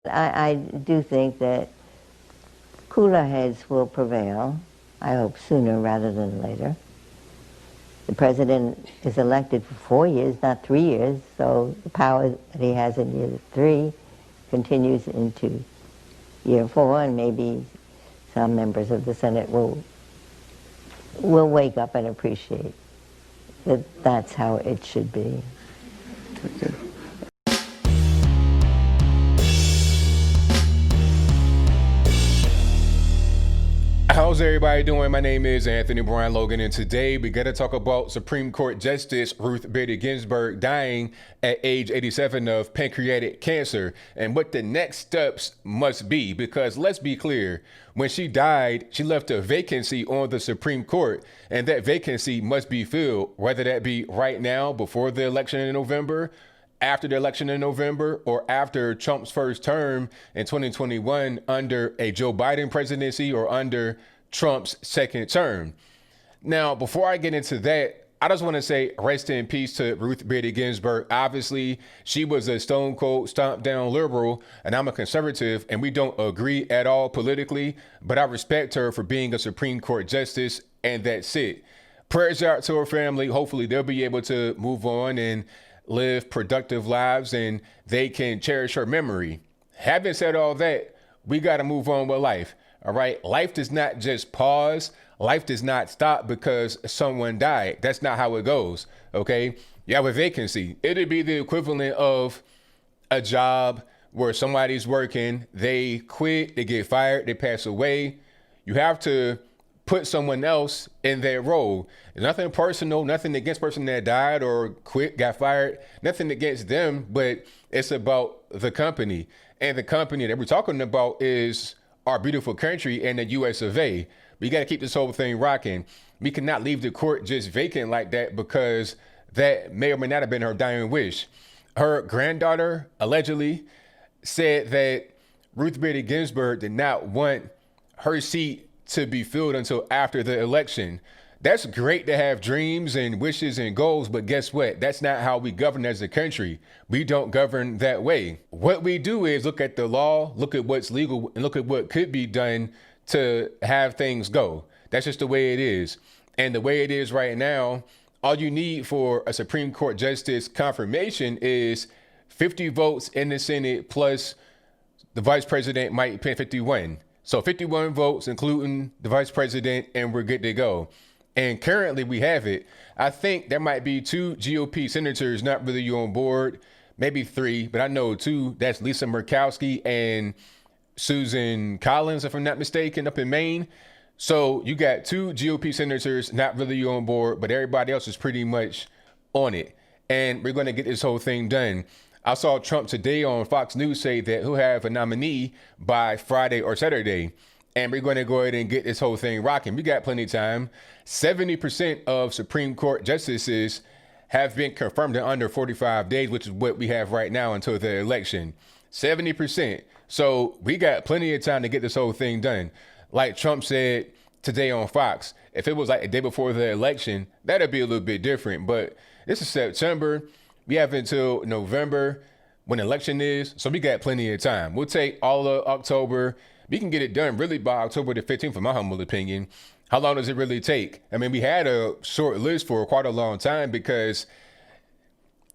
I do think that cooler heads will prevail. I hope sooner rather than later. The president is elected for 4 years, not 3 years, so the power that he has in year 3 continues into year 4, and maybe some members of the Senate will wake up and appreciate that that's how it should be. Okay. How's everybody doing? My name is Anthony Brian Logan, and today we got to talk about Supreme Court Justice Ruth Bader Ginsburg dying at age 87 of pancreatic cancer and what the next steps must be. Because let's be clear, when she died, she left a vacancy on the Supreme Court, and that vacancy must be filled, whether that be right now before the election in November, after the election in November, or after Trump's first term in 2021 under a Joe Biden presidency or under Trump's second term. Now, before I get into that, I just want to say rest in peace to Ruth Bader Ginsburg. Obviously, she was a stone cold stomp down liberal, and I'm a conservative, and we don't agree at all politically, but I respect her for being a Supreme Court justice, and that's it. Prayers out to her family. Hopefully they'll be able to move on and live productive lives, and they can cherish her memory. Having said all that, we got to move on with life. All right. Life does not just pause. Life does not stop because someone died. That's not how it goes. OK, you have a vacancy. It'd be the equivalent of a job where somebody's working, they quit, they get fired, they pass away. You have to put someone else in their role. There's nothing personal, nothing against the person that died or quit, got fired, nothing against them, but it's about the company. And the company that we're talking about is our beautiful country and the US of A. We got to keep this whole thing rocking. We cannot leave the court just vacant like that because that may or may not have been her dying wish. Her granddaughter allegedly said that Ruth Bader Ginsburg did not want her seat to be filled until after the election. That's great to have dreams and wishes and goals, but guess what? That's not how we govern as a country. We don't govern that way. What we do is look at the law, look at what's legal, and look at what could be done to have things go. That's just the way it is. And the way it is right now, all you need for a Supreme Court justice confirmation is 50 votes in the Senate plus the vice president might pin 51. So 51 votes, including the vice president, and we're good to go. And currently we have it. I think there might be 2 GOP senators not really on board, maybe 3, but I know 2. That's Lisa Murkowski and Susan Collins, if I'm not mistaken, up in Maine. So you got 2 GOP senators not really on board, but everybody else is pretty much on it. And we're going to get this whole thing done. I saw Trump today on Fox News say that he'll have a nominee by Friday or Saturday. And we're going to go ahead and get this whole thing rocking. We got plenty of time. 70% of Supreme Court justices have been confirmed in under 45 days, which is what we have right now until the election. 70%. So we got plenty of time to get this whole thing done. Like Trump said today on Fox, if it was like a day before the election, that'd be a little bit different. But this is September. We have until November when the election is. So we got plenty of time. We'll take all of October. We can get it done really by October the 15th, in my humble opinion. How long does it really take? I mean, we had a short list for quite a long time because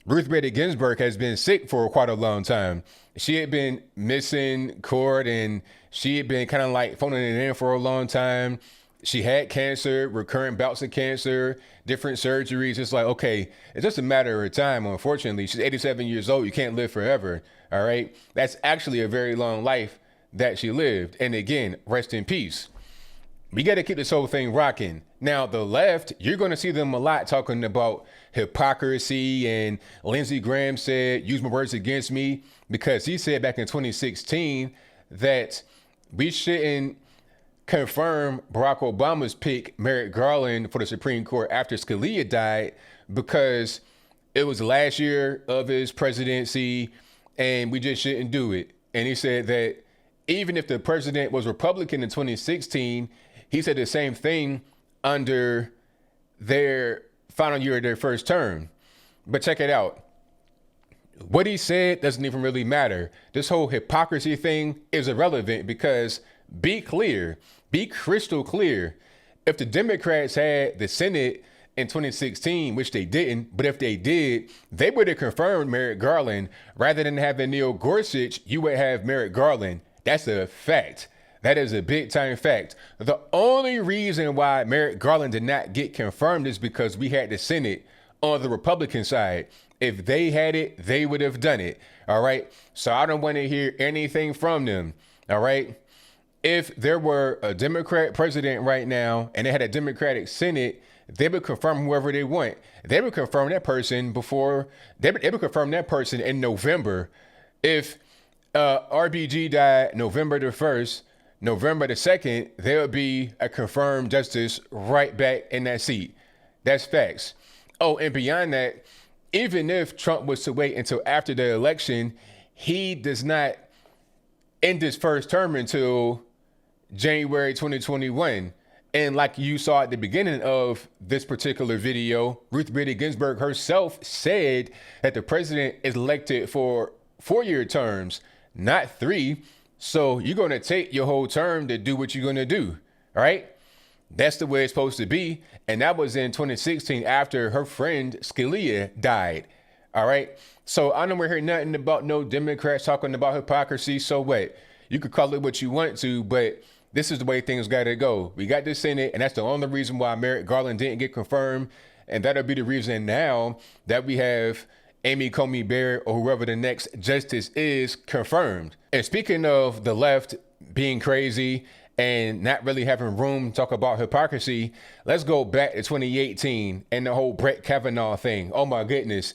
Ruth Bader Ginsburg has been sick for quite a long time. She had been missing court and she had been kind of like phoning it in for a long time. She had cancer, recurrent bouts of cancer, different surgeries. It's like, okay, it's just a matter of time. Unfortunately, she's 87 years old. You can't live forever. All right. That's actually a very long life that she lived. And again, rest in peace. We got to keep this whole thing rocking. Now, the left, you're going to see them a lot talking about hypocrisy. And Lindsey Graham said, use my words against me, because he said back in 2016 that we shouldn't confirm Barack Obama's pick, Merrick Garland, for the Supreme Court after Scalia died, because it was last year of his presidency and we just shouldn't do it. And he said that even if the president was Republican in 2016, he said the same thing under their final year of their first term. But check it out. What he said doesn't even really matter. This whole hypocrisy thing is irrelevant because be clear, be crystal clear. If the Democrats had the Senate in 2016, which they didn't, but if they did, they would have confirmed Merrick Garland. Rather than having Neil Gorsuch, you would have Merrick Garland. That's a fact. That is a big time fact. The only reason why Merrick Garland did not get confirmed is because we had the Senate on the Republican side. If they had it, they would have done it. All right. So I don't want to hear anything from them. All right. If there were a Democrat president right now and they had a Democratic Senate, they would confirm whoever they want. They would confirm that person before they would confirm that person in November. If RBG died November the 1st, November the 2nd, there would be a confirmed justice right back in that seat. That's facts. Oh, and beyond that, even if Trump was to wait until after the election, he does not end his first term until January 2021. And like you saw at the beginning of this particular video, Ruth Bader Ginsburg herself said that the president is elected for 4-year terms, not 3. So you're going to take your whole term to do what you're going to do. All right. That's the way it's supposed to be. And that was in 2016 after her friend Scalia died. All right. So I don't hear nothing about no Democrats talking about hypocrisy. So what? You could call it what you want to, but this is the way things got to go. We got the Senate, and that's the only reason why Merrick Garland didn't get confirmed. And that'll be the reason now that we have Amy Coney Barrett or whoever the next justice is confirmed. And speaking of the left being crazy and not really having room to talk about hypocrisy, let's go back to 2018 and the whole Brett Kavanaugh thing. Oh my goodness.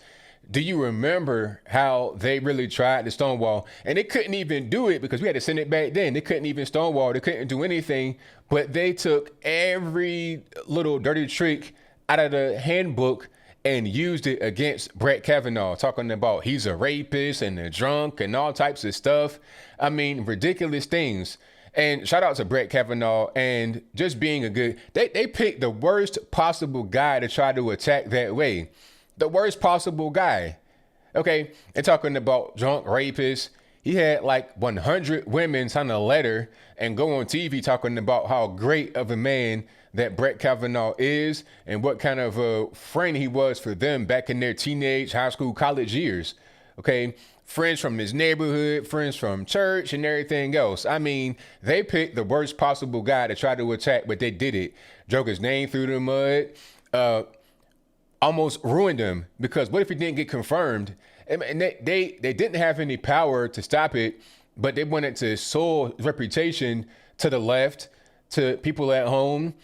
Do you remember how they really tried to stonewall? And they couldn't even do it because we had the Senate back then. They couldn't even stonewall. They couldn't do anything, but they took every little dirty trick out of the handbook and used it against Brett Kavanaugh, talking about he's a rapist and a drunk and all types of stuff. I mean, ridiculous things. And shout out to Brett Kavanaugh and just being a good, they picked the worst possible guy to try to attack that way. The worst possible guy. Okay. And talking about drunk rapists, he had like 100 women sign a letter and go on TV talking about how great of a man that Brett Kavanaugh is and what kind of a friend he was for them back in their teenage, high school, college years. Okay. Friends from his neighborhood, friends from church and everything else. I mean, they picked the worst possible guy to try to attack, but they did it. Drove his name through the mud, almost ruined him because what if he didn't get confirmed? And they didn't have any power to stop it, but they wanted to soil his reputation to the left, to people at home.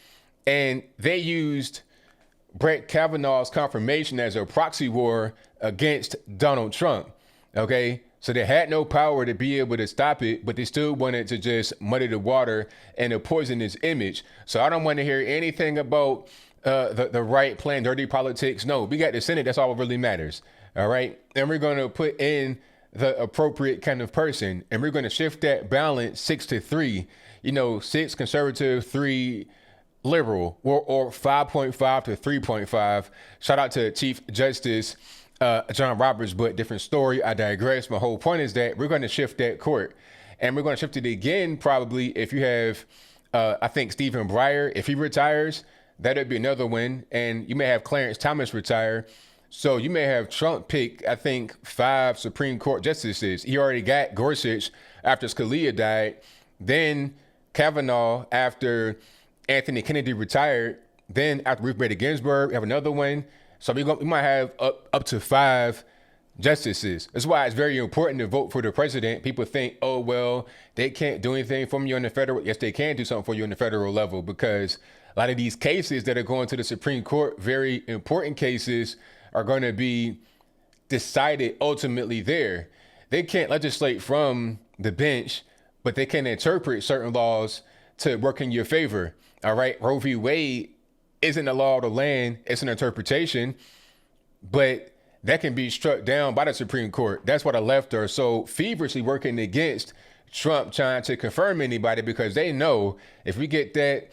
And they used Brett Kavanaugh's confirmation as a proxy war against Donald Trump. Okay, so they had no power to be able to stop it, but they still wanted to just muddy the water and to poison his image. So I don't want to hear anything about the right playing dirty politics. No, we got the Senate. That's all that really matters. All right, and we're going to put in the appropriate kind of person, and we're going to shift that balance 6-3. 6 conservative, 3 liberal, or 5.5 to 3.5. Shout out to Chief Justice John Roberts, but different story. I digress. My whole point is that we're going to shift that court, and we're going to shift it again probably if you have, I think, Stephen Breyer. If he retires, that would be another win, and you may have Clarence Thomas retire. So you may have Trump pick, I think, 5 Supreme Court justices. He already got Gorsuch after Scalia died, then Kavanaugh after Anthony Kennedy retired, then after Ruth Bader Ginsburg, we have another one. So we might have up to 5 justices. That's why it's very important to vote for the president. People think, oh, well, they can't do anything for me on the federal. Yes, they can do something for you on the federal level because a lot of these cases that are going to the Supreme Court, very important cases, are going to be decided ultimately there. They can't legislate from the bench, but they can interpret certain laws to work in your favor. All right. Roe v. Wade isn't a law of the land. It's an interpretation, but that can be struck down by the Supreme Court. That's why the left are so feverishly working against Trump trying to confirm anybody, because they know if we get that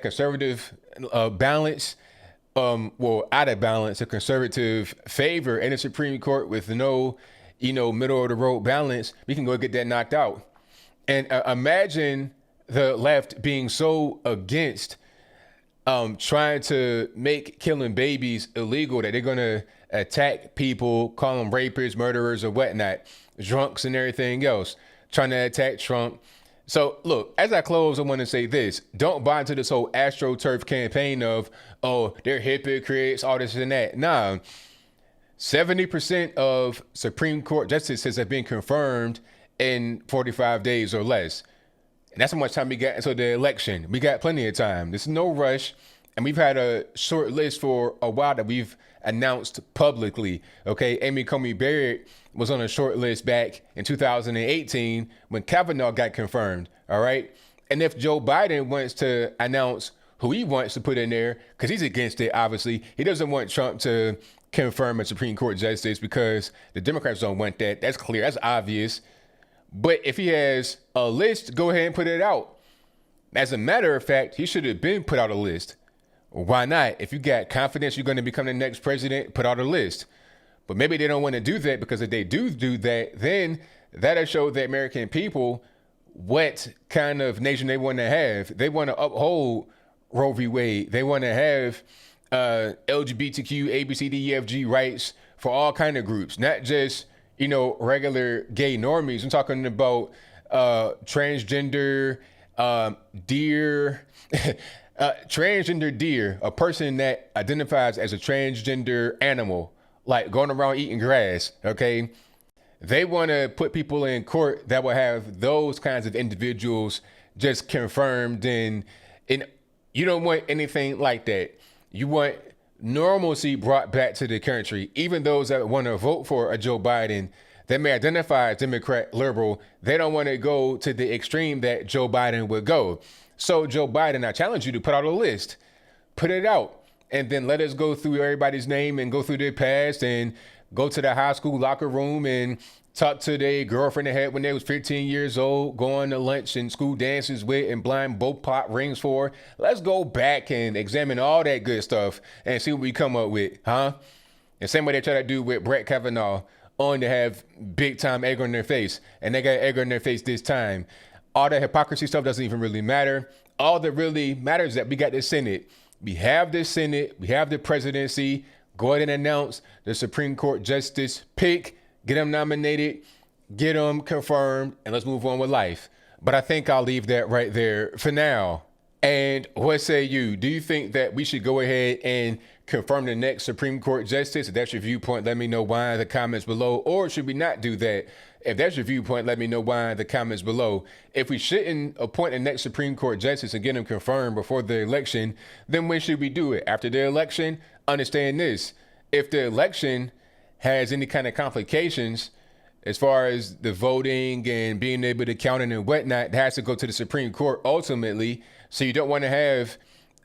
conservative balance, out of balance, a conservative favor in the Supreme Court with no middle of the road balance, we can go get that knocked out. And imagine the left being so against trying to make killing babies illegal that they're going to attack people, call them rapists, murderers, or whatnot, drunks and everything else, trying to attack Trump. So, look, as I close, I want to say this. Don't buy into this whole AstroTurf campaign of, oh, they're hypocrites, all this and that. Nah, 70% of Supreme Court justices have been confirmed in 45 days or less. And that's how much time we got until the election. We got plenty of time. There's no rush. And we've had a short list for a while that we've announced publicly. Okay, Amy Coney Barrett was on a short list back in 2018 when Kavanaugh got confirmed. All right. And if Joe Biden wants to announce who he wants to put in there, because he's against it, obviously, he doesn't want Trump to confirm a Supreme Court justice because the Democrats don't want that. That's clear. That's obvious. But if he has a list, go ahead and put it out. As a matter of fact, he should have been put out a list. Why not? If you got confidence you're going to become the next president, put out a list. But maybe they don't want to do that, because if they do that, then that'll show the American people what kind of nation they want to have. They want to uphold Roe v. Wade. They want to have LGBTQ, ABCDEFG rights for all kind of groups, not just regular gay normies. I'm talking about transgender deer, transgender deer, a person that identifies as a transgender animal, like going around eating grass. Okay, they want to put people in court that will have those kinds of individuals just confirmed, and you don't want anything like that. You want normalcy brought back to the country. Even those that want to vote for a Joe Biden, they may identify as Democrat, liberal, they don't want to go to the extreme that Joe Biden would go. So Joe Biden, I challenge you to put out a list, put it out, and then let us go through everybody's name and go through their past and go to the high school locker room and talk to their girlfriend they had when they was 15 years old, going to lunch and school dances with and blind both pot rings for. Let's go back and examine all that good stuff and see what we come up with, huh? And same way they try to do with Brett Kavanaugh, only to have big time egg on their face. And they got egg on their face this time. All that hypocrisy stuff doesn't even really matter. All that really matters is that we got the Senate. We have the Senate. We have the presidency. Go ahead and announce the Supreme Court justice pick. Get them nominated, get them confirmed, and let's move on with life. But I think I'll leave that right there for now. And what say you? Do you think that we should go ahead and confirm the next Supreme Court justice? If that's your viewpoint, let me know why in the comments below. Or should we not do that? If that's your viewpoint, let me know why in the comments below. If we shouldn't appoint the next Supreme Court justice and get them confirmed before the election, then when should we do it? After the election? Understand this. If the election has any kind of complications as far as the voting and being able to count it and whatnot, it has to go to the Supreme Court ultimately. So you don't want to have,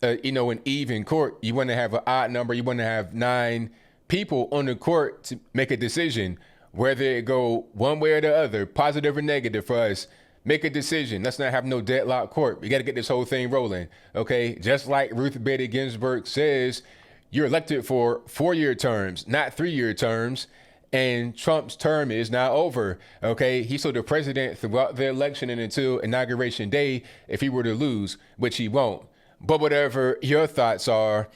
an even court. You want to have an odd number. You want to have 9 people on the court to make a decision, whether it go one way or the other, positive or negative for us. Make a decision. Let's not have no deadlock court. We got to get this whole thing rolling. Okay. Just like Ruth Bader Ginsburg says, you're elected for 4-year terms, not 3-year terms, and Trump's term is now over. Okay, he's still the president throughout the election and until Inauguration Day if he were to lose, which he won't. But whatever your thoughts are,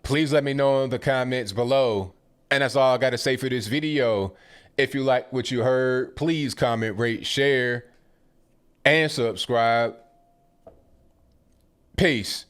please let me know in the comments below. And that's all I got to say for this video. If you like what you heard, please comment, rate, share, and subscribe. Peace.